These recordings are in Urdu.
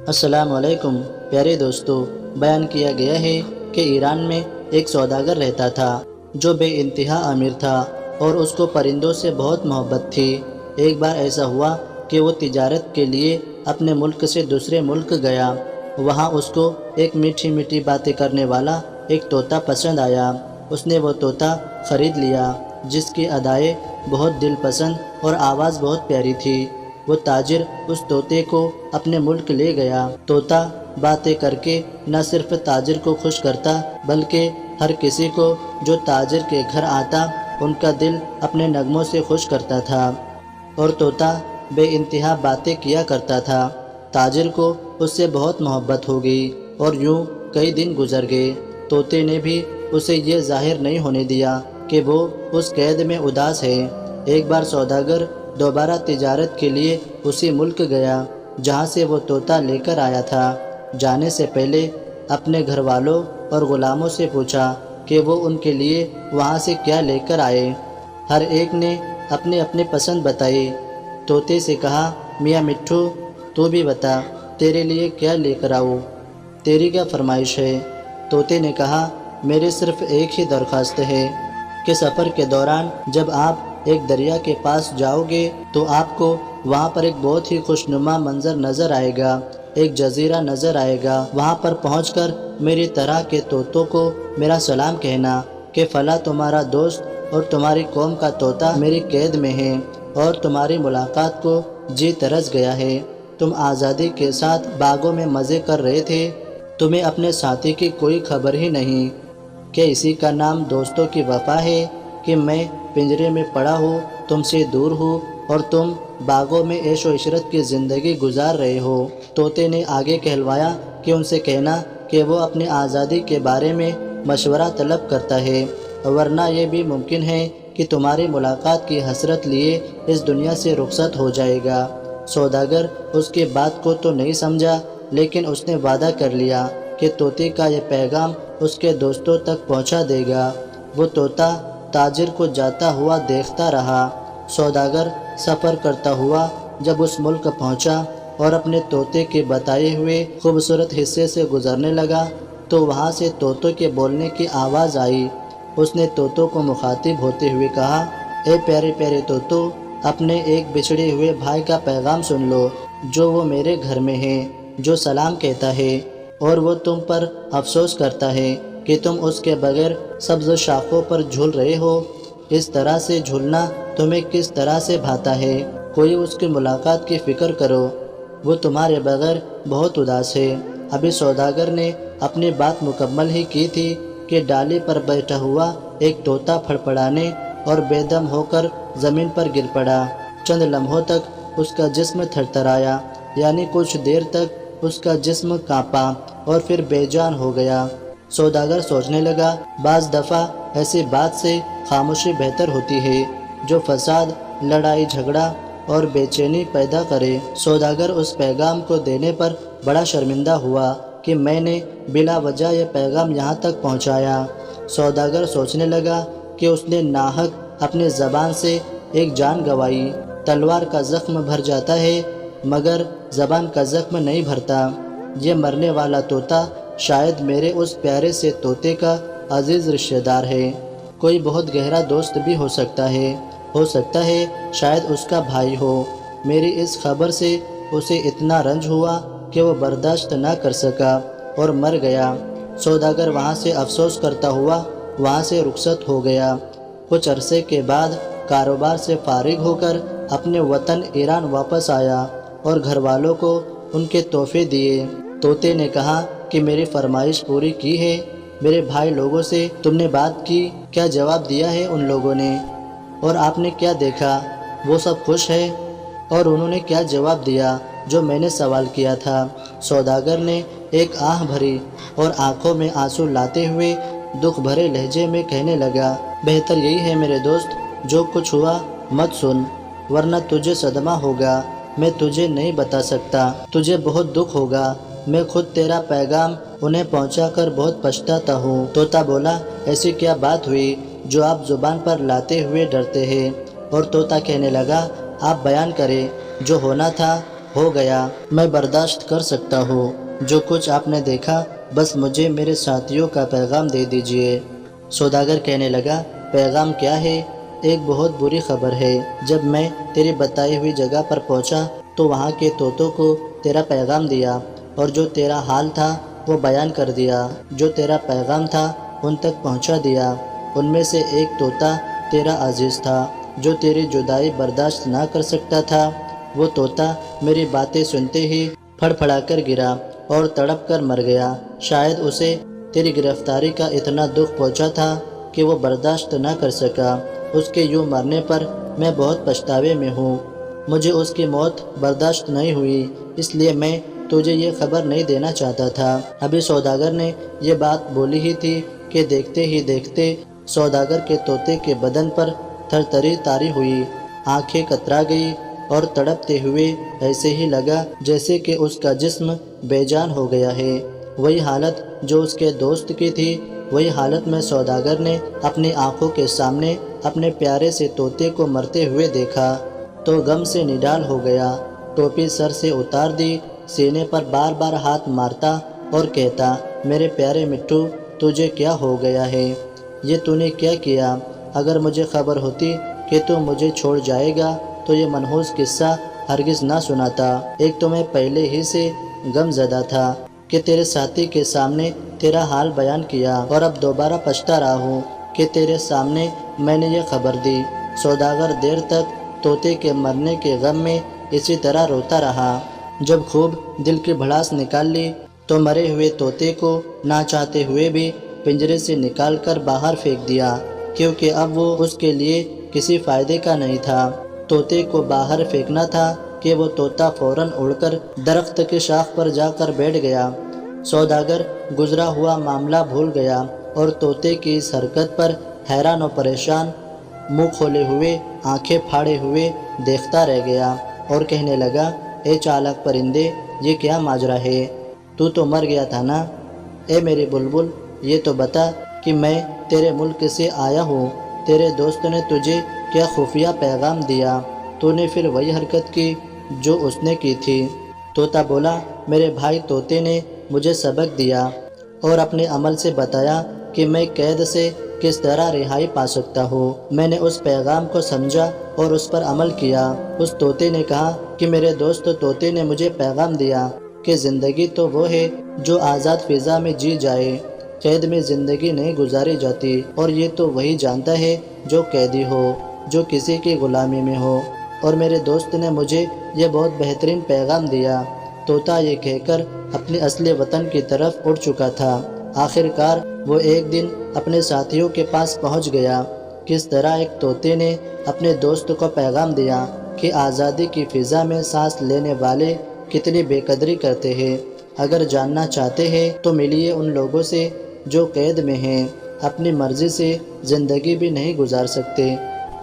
السلام علیکم پیارے دوستو، بیان کیا گیا ہے کہ ایران میں ایک سوداگر رہتا تھا جو بے انتہا امیر تھا اور اس کو پرندوں سے بہت محبت تھی۔ ایک بار ایسا ہوا کہ وہ تجارت کے لیے اپنے ملک سے دوسرے ملک گیا۔ وہاں اس کو ایک میٹھی میٹھی باتیں کرنے والا ایک طوطا پسند آیا۔ اس نے وہ طوطا خرید لیا جس کی ادائیں بہت دل پسند اور آواز بہت پیاری تھی۔ وہ تاجر اس طوطے کو اپنے ملک لے گیا۔ طوطا باتیں کر کے نہ صرف تاجر کو خوش کرتا بلکہ ہر کسی کو جو تاجر کے گھر آتا ان کا دل اپنے نغموں سے خوش کرتا تھا، اور طوطا بے انتہا باتیں کیا کرتا تھا۔ تاجر کو اس سے بہت محبت ہو گئی اور یوں کئی دن گزر گئے۔ طوطے نے بھی اسے یہ ظاہر نہیں ہونے دیا کہ وہ اس قید میں اداس ہے۔ ایک بار سوداگر دوبارہ تجارت کے لیے اسی ملک گیا جہاں سے وہ طوطا لے کر آیا تھا۔ جانے سے پہلے اپنے گھر والوں اور غلاموں سے پوچھا کہ وہ ان کے لیے وہاں سے کیا لے کر آئے۔ ہر ایک نے اپنی اپنی پسند بتائی۔ طوطے سے کہا، میاں مٹھو تو بھی بتا تیرے لیے کیا لے کر آؤں، تیری کیا فرمائش ہے؟ طوطے نے کہا، میری صرف ایک ہی درخواست ہے کہ سفر کے دوران جب آپ ایک دریا کے پاس جاؤ گے تو آپ کو وہاں پر ایک بہت ہی خوشنما منظر نظر آئے گا، ایک جزیرہ نظر آئے گا۔ وہاں پر پہنچ کر میری طرح کے طوطوں کو میرا سلام کہنا کہ فلاں تمہارا دوست اور تمہاری قوم کا طوطا میری قید میں ہے اور تمہاری ملاقات کو جی ترس گیا ہے۔ تم آزادی کے ساتھ باغوں میں مزے کر رہے تھے، تمہیں اپنے ساتھی کی کوئی خبر ہی نہیں۔ کہ اسی کا نام دوستوں کی وفا ہے کہ میں پنجرے میں پڑا ہوں، تم سے دور ہوں اور تم باغوں میں عیش و عشرت کی زندگی گزار رہے ہو۔ طوطے نے آگے کہلوایا کہ ان سے کہنا کہ وہ اپنی آزادی کے بارے میں مشورہ طلب کرتا ہے، ورنہ یہ بھی ممکن ہے کہ تمہاری ملاقات کی حسرت لیے اس دنیا سے رخصت ہو جائے گا۔ سوداگر اس کی بات کو تو نہیں سمجھا، لیکن اس نے وعدہ کر لیا کہ طوطے کا یہ پیغام اس کے دوستوں تک پہنچا دے گا۔ وہ طوطا تاجر کو جاتا ہوا دیکھتا رہا۔ سوداگر سفر کرتا ہوا جب اس ملک پہنچا اور اپنے طوطے کے بتائے ہوئے خوبصورت حصے سے گزرنے لگا تو وہاں سے طوطوں کے بولنے کی آواز آئی۔ اس نے طوطوں کو مخاطب ہوتے ہوئے کہا، اے پیارے پیارے طوطو، اپنے ایک بچھڑے ہوئے بھائی کا پیغام سن لو جو وہ میرے گھر میں ہے، جو سلام کہتا ہے اور وہ تم پر افسوس کرتا ہے کہ تم اس کے بغیر سبز شاخوں پر جھول رہے ہو۔ اس طرح سے جھولنا تمہیں کس طرح سے بھاتا ہے؟ کوئی اس کی ملاقات کی فکر کرو، وہ تمہارے بغیر بہت اداس ہے۔ ابھی سوداگر نے اپنی بات مکمل ہی کی تھی کہ ڈالی پر بیٹھا ہوا ایک طوطا پھڑپڑانے اور بے دم ہو کر زمین پر گر پڑا۔ چند لمحوں تک اس کا جسم تھرتھرایا، یعنی کچھ دیر تک اس کا جسم کانپا اور پھر بے جان ہو گیا۔ سوداگر سوچنے لگا، بعض دفعہ ایسی بات سے خاموشی بہتر ہوتی ہے جو فساد، لڑائی جھگڑا اور بے چینی پیدا کرے۔ سوداگر اس پیغام کو دینے پر بڑا شرمندہ ہوا کہ میں نے بلا وجہ یہ پیغام یہاں تک پہنچایا۔ سوداگر سوچنے لگا کہ اس نے ناحق اپنی زبان سے ایک جان گنوائی۔ تلوار کا زخم بھر جاتا ہے مگر زبان کا زخم نہیں بھرتا۔ یہ مرنے والا طوطا شاید میرے اس پیارے سے طوطے کا عزیز رشتہ دار ہے، کوئی بہت گہرا دوست بھی ہو سکتا ہے شاید اس کا بھائی ہو۔ میری اس خبر سے اسے اتنا رنج ہوا کہ وہ برداشت نہ کر سکا اور مر گیا۔ سوداگر وہاں سے افسوس کرتا ہوا وہاں سے رخصت ہو گیا۔ کچھ عرصے کے بعد کاروبار سے فارغ ہو کر اپنے وطن ایران واپس آیا اور گھر والوں کو ان کے تحفے دیے۔ طوطے نے کہا کہ میری فرمائش پوری کی ہے۔ میرے بھائی لوگوں سے تم نے بات کی، کیا جواب دیا ہے ان لوگوں نے؟ اور آپ نے کیا دیکھا؟ وہ سب خوش ہے؟ اور انہوں نے کیا جواب دیا جو میں نے سوال کیا تھا؟ سوداگر نے ایک آہ بھری اور آنکھوں میں آنسو لاتے ہوئے دکھ بھرے لہجے میں کہنے لگا، بہتر یہی ہے میرے دوست، جو کچھ ہوا مت سن ورنہ تجھے صدمہ ہوگا۔ میں تجھے نہیں بتا سکتا، تجھے بہت دکھ ہوگا۔ میں خود تیرا پیغام انہیں پہنچا کر بہت پچھتاتا ہوں۔ طوطا بولا، ایسی کیا بات ہوئی جو آپ زبان پر لاتے ہوئے ڈرتے ہیں؟ اور طوطا کہنے لگا، آپ بیان کریں، جو ہونا تھا ہو گیا، میں برداشت کر سکتا ہوں۔ جو کچھ آپ نے دیکھا بس مجھے میرے ساتھیوں کا پیغام دے دیجئے۔ سوداگر کہنے لگا، پیغام کیا ہے؟ ایک بہت بری خبر ہے۔ جب میں تیری بتائی ہوئی جگہ پر پہنچا تو وہاں کے طوطوں کو تیرا پیغام دیا اور جو تیرا حال تھا وہ بیان کر دیا۔ جو تیرا پیغام تھا ان تک پہنچا دیا۔ ان میں سے ایک طوطا تیرا عزیز تھا جو تیری جدائی برداشت نہ کر سکتا تھا۔ وہ طوطا میری باتیں سنتے ہی پھڑ پھڑا کر گرا اور تڑپ کر مر گیا۔ شاید اسے تیری گرفتاری کا اتنا دکھ پہنچا تھا کہ وہ برداشت نہ کر سکا۔ اس کے یوں مرنے پر میں بہت پچھتاوے میں ہوں۔ مجھے اس کی موت برداشت نہیں ہوئی، اس لیے میں تجھے یہ خبر نہیں دینا چاہتا تھا۔ ابھی سوداگر نے یہ بات بولی ہی تھی کہ دیکھتے ہی دیکھتے سوداگر کے طوطے کے بدن پر تھرتھری طاری ہوئی، آنکھیں کترا گئی اور تڑپتے ہوئے ایسے ہی لگا جیسے کہ اس کا جسم بے جان ہو گیا ہے۔ وہی حالت جو اس کے دوست کی تھی، وہی حالت میں سوداگر نے اپنی آنکھوں کے سامنے اپنے پیارے سے طوطے کو مرتے ہوئے دیکھا تو غم سے نڈال ہو گیا۔ ٹوپی سر سے اتار دی، سینے پر بار بار ہاتھ مارتا اور کہتا، میرے پیارے مٹھو، تجھے کیا ہو گیا ہے؟ یہ تو نے کیا کیا؟ اگر مجھے خبر ہوتی کہ تو مجھے چھوڑ جائے گا تو یہ منحوس قصہ ہرگز نہ سناتا۔ ایک تو میں پہلے ہی سے غم زدہ تھا کہ تیرے ساتھی کے سامنے تیرا حال بیان کیا اور اب دوبارہ پچھتا رہا ہوں کہ تیرے سامنے میں نے یہ خبر دی۔ سوداگر دیر تک طوطے کے مرنے کے غم میں اسی طرح روتا رہا۔ جب خوب دل کی بھڑاس نکال لی تو مرے ہوئے طوطے کو نہ چاہتے ہوئے بھی پنجرے سے نکال کر باہر پھینک دیا، کیونکہ اب وہ اس کے لیے کسی فائدے کا نہیں تھا۔ طوطے کو باہر پھینکنا تھا کہ وہ طوطا فوراً اڑ کر درخت کی شاخ پر جا کر بیٹھ گیا۔ سوداگر گزرا ہوا معاملہ بھول گیا اور طوطے کی اس حرکت پر حیران و پریشان، منہ کھولے ہوئے، آنکھیں پھاڑے ہوئے دیکھتا رہ گیا اور کہنے لگا، اے چالاک پرندے، یہ کیا ماجرا ہے؟ تو مر گیا تھا نا؟ اے میری بلبل، یہ تو بتا کہ میں تیرے ملک سے آیا ہوں۔ تیرے دوست نے تجھے کیا خفیہ پیغام دیا؟ تو نے پھر وہی حرکت کی جو اس نے کی تھی؟ طوطا بولا، میرے بھائی طوطے نے مجھے سبق دیا اور اپنے عمل سے بتایا کہ میں قید سے کس طرح رہائی پا سکتا ہوں۔ میں نے اس پیغام کو سمجھا اور اس پر عمل کیا۔ اس طوطے نے کہا کہ میرے دوست طوطے نے مجھے پیغام دیا کہ زندگی تو وہ ہے جو آزاد فضا میں جی جائے، قید میں زندگی نہیں گزاری جاتی، اور یہ تو وہی جانتا ہے جو قیدی ہو، جو کسی کی غلامی میں ہو، اور میرے دوست نے مجھے یہ بہت بہترین پیغام دیا۔ طوطا یہ کہہ کر اپنے اصلی وطن کی طرف اڑ چکا تھا۔ آخر کار وہ ایک دن اپنے ساتھیوں کے پاس پہنچ گیا۔ کس طرح ایک طوطے نے اپنے دوست کو پیغام دیا کہ آزادی کی فضا میں سانس لینے والے کتنی بے قدری کرتے ہیں۔ اگر جاننا چاہتے ہیں تو ملیے ان لوگوں سے جو قید میں ہیں، اپنی مرضی سے زندگی بھی نہیں گزار سکتے۔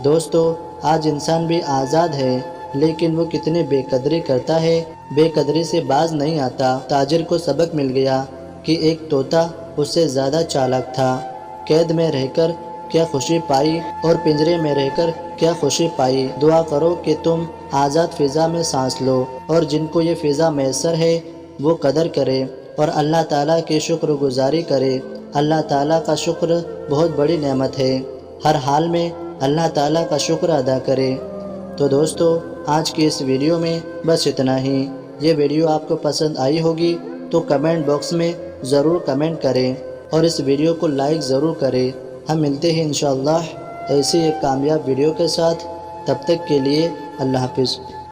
دوستو، آج انسان بھی آزاد ہے لیکن وہ کتنی بے قدری کرتا ہے، بے قدری سے باز نہیں آتا۔ تاجر کو سبق مل گیا کہ ایک طوطا اس سے زیادہ چالاک تھا۔ قید میں رہ کر کیا خوشی پائی اور پنجرے میں رہ کر کیا خوشی پائی۔ دعا کرو کہ تم آزاد فضا میں سانس لو اور جن کو یہ فضا میسر ہے وہ قدر کرے اور اللہ تعالیٰ کی شکر گزاری کرے۔ اللہ تعالیٰ کا شکر بہت بڑی نعمت ہے، ہر حال میں اللہ تعالیٰ کا شکر ادا کرے۔ تو دوستو، آج کی اس ویڈیو میں بس اتنا ہی۔ یہ ویڈیو آپ کو پسند آئی ہوگی تو کمنٹ باکس میں ضرور کمنٹ کریں اور اس ویڈیو کو لائک ضرور کریں۔ ہم ملتے ہیں انشاءاللہ ایسی ایک کامیاب ویڈیو کے ساتھ۔ تب تک کے لیے اللہ حافظ۔